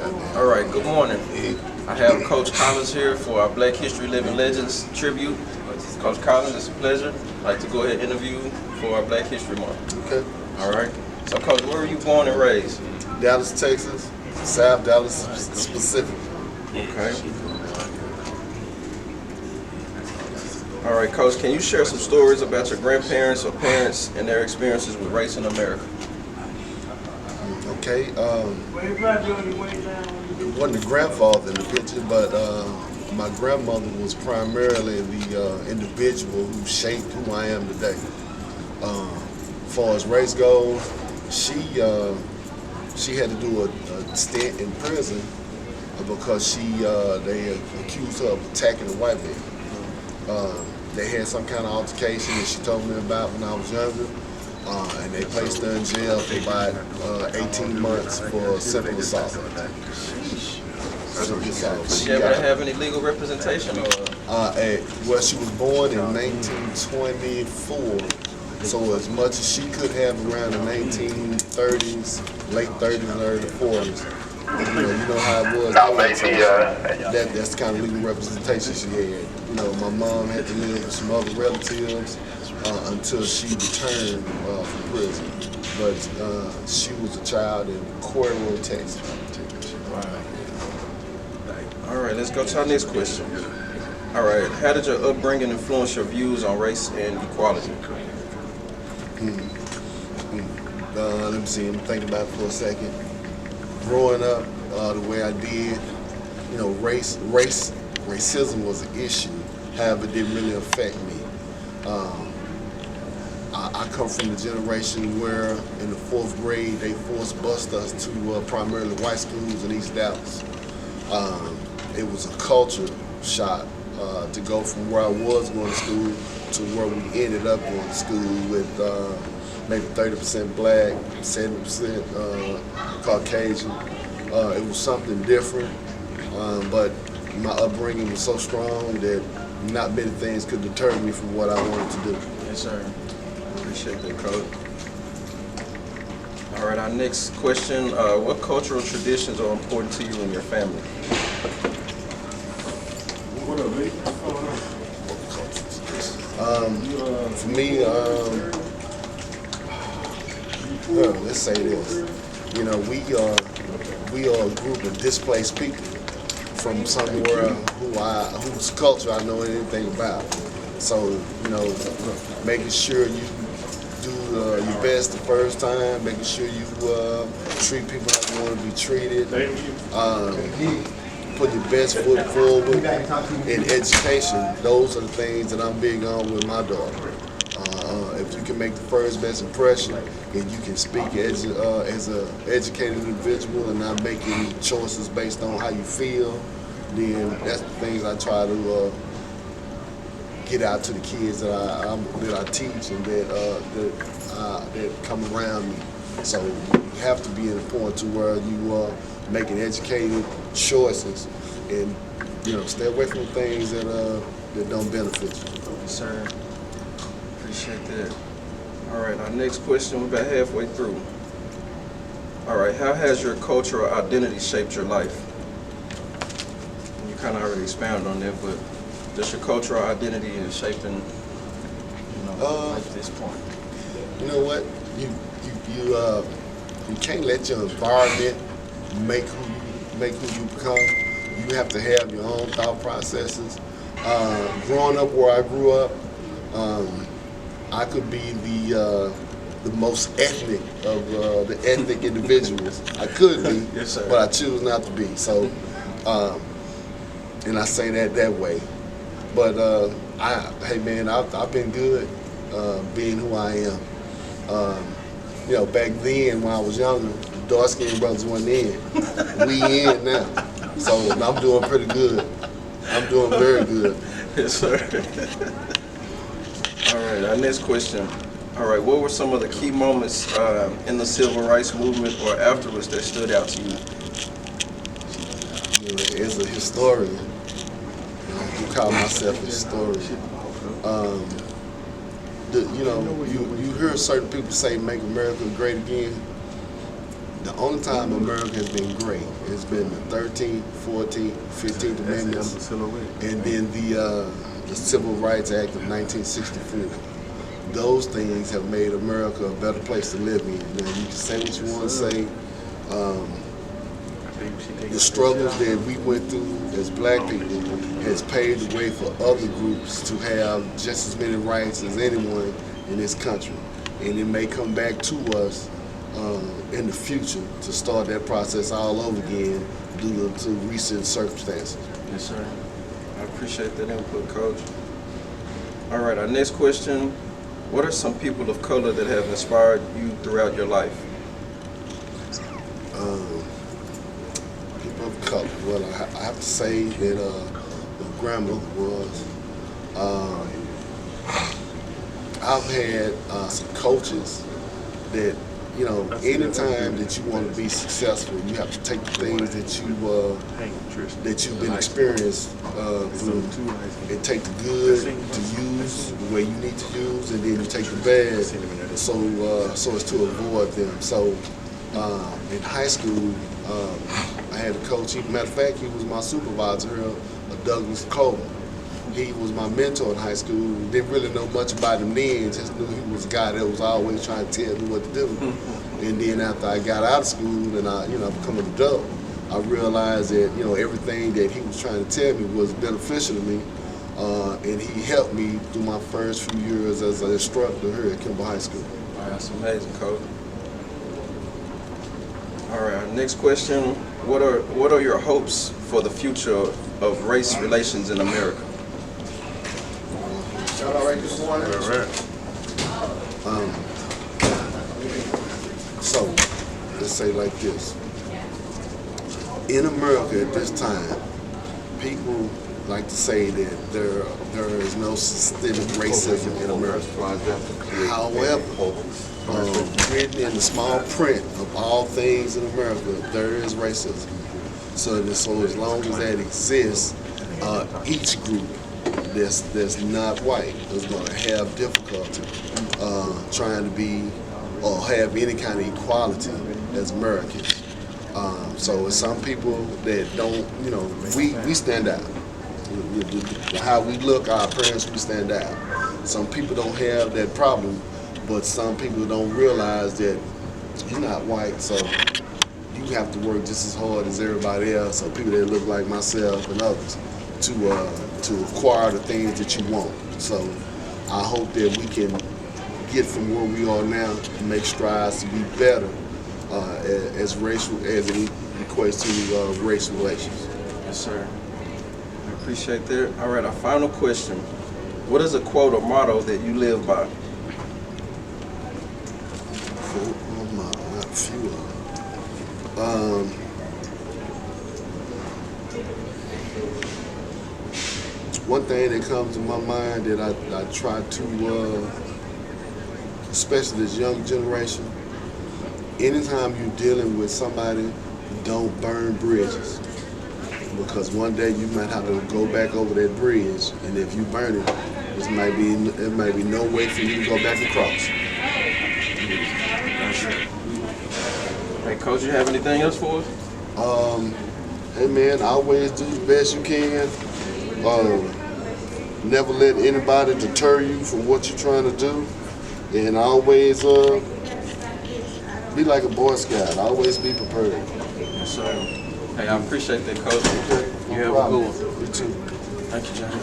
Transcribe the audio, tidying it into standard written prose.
All right, good morning. I have Coach Collins here for our Black History Living Legends tribute. Coach Collins, it's a pleasure. I'd like to go ahead and interview for our Black History Month. Okay. All right. So, Coach, where were you born and raised? Dallas, Texas. South Dallas specifically. Okay. All right, Coach, can you share some stories about your grandparents or parents and their experiences with race in America? Okay. It wasn't the grandfather in the picture, but my grandmother was primarily the individual who shaped who I am today. As far as race goes, she had to do a stint in prison because they accused her of attacking a white man. They had some kind of altercation that she told me about when I was younger, and they placed her in jail for about 18 months for simple assault. Did she ever have any legal representation? Well, she was born in 1924, so as much as she could have around the 1930s, late 30s, early 40s. You know how it was. That's the kind of legal representation she had. You know, my mom had to live with some other relatives until she returned from prison. But she was a child in Corridor, Texas. All right, let's go to our next question. All right, how did your upbringing influence your views on race and equality? Let me see. I'm thinking about it for a second. Growing up the way I did, you know, racism was an issue. However, it didn't really affect me. I come from the generation where in the 4th grade they forced bused us to primarily white schools in East Dallas. It was a culture shock to go from where I was going to school to where we ended up going to school with maybe 30% black, 70% Caucasian. It was something different, but my upbringing was so strong that not many things could deter me from what I wanted to do. Yes, sir. Appreciate that, Coach. All right, our next question. What cultural traditions are important to you and your family? What up, mate? For me, well, let's say this. You know, we are a group of displaced people from somewhere whose culture I know anything about. So, you know, making sure you do your best the first time, making sure you treat people how you want to be treated, put your best foot forward in education. Those are the things that I'm big on with my daughter. If you can make the first best impression and you can speak as an educated individual and not make any choices based on how you feel, then that's the things I try to get out to the kids that I teach and that come around me. So you have to be in a point to where you are making educated choices and, you know, stay away from things that don't benefit you. Yes, sir. Appreciate that. All right, our next question, we're about halfway through. All right, how has your cultural identity shaped your life? You kind of already expounded on that, but just your cultural identity is shaping, you know, life at this point. You know what? You can't let your environment make who you become. You have to have your own thought processes. Growing up where I grew up, I could be the most ethnic of the ethnic individuals. I could be, yes, sir. But I choose not to be. So, and I say that way. But hey man, I've been good being who I am. You know, back then when I was younger, the dark-skinned brothers weren't in. We in now. So I'm doing pretty good. I'm doing very good. Yes, sir. All right, our next question. All right, what were some of the key moments in the civil rights movement or afterwards that stood out to you? You know, as a historian, I call myself a historian. You hear certain people say "Make America Great Again." The only time America has been great has been the 13th, 14th, 15th Amendments, and then the Civil Rights Act of 1964. Those things have made America a better place to live in. Now, you can say what you want to say. The struggles that we went through as black people has paved the way for other groups to have just as many rights as anyone in this country. And it may come back to us in the future to start that process all over again due to recent circumstances. Yes, sir. I appreciate that input, Coach. All right, our next question. What are some people of color that have inspired you throughout your life? People of color. Well, I have to say that my grandmother was. I've had some coaches that, you know, anytime that you want to be successful, you have to take the things that you've been experienced through and take the good to use the way you need to use, and then you take the bad so as to avoid them. So in high school, I had a coach. Matter of fact, he was my supervisor here, Douglas Coleman. He was my mentor in high school. Didn't really know much about him then, just knew he was a guy that was always trying to tell me what to do. And then after I got out of school and I become an adult, I realized that, everything that he was trying to tell me was beneficial to me. And he helped me through my first few years as an instructor here at Kimball High School. Wow, that's amazing, Coach. All right, our next question. What are your hopes for the future of race relations in America? All right. So, let's say like this. In America at this time, people like to say that there is no systemic racism in America. However, written in the small print of all things in America, there is racism. So as long as that exists, each group that's not white is going to have difficulty trying to be or have any kind of equality as Americans. So it's some people that don't, we stand out. How we look, our appearance, we stand out. Some people don't have that problem, but some people don't realize that you're not white, so you have to work just as hard as everybody else, or people that look like myself and others, to acquire the things that you want. So I hope that we can get from where we are now and make strides to be better as it equates to race relations. Yes, sir. I appreciate that. All right, our final question. What is a quote or motto that you live by? Not a few of them. One thing that comes to my mind that I try to, especially this young generation, anytime you're dealing with somebody, don't burn bridges. Because one day you might have to go back over that bridge, and if you burn it, it might be no way for you to go back across. Hey, Coach, you have anything else for us? Hey man, always do the best you can. Never let anybody deter you from what you're trying to do, and always be like a Boy Scout. Always be prepared. Yes, sir. Hey, I appreciate that, Coach. You have a good one. You too. Thank you, John.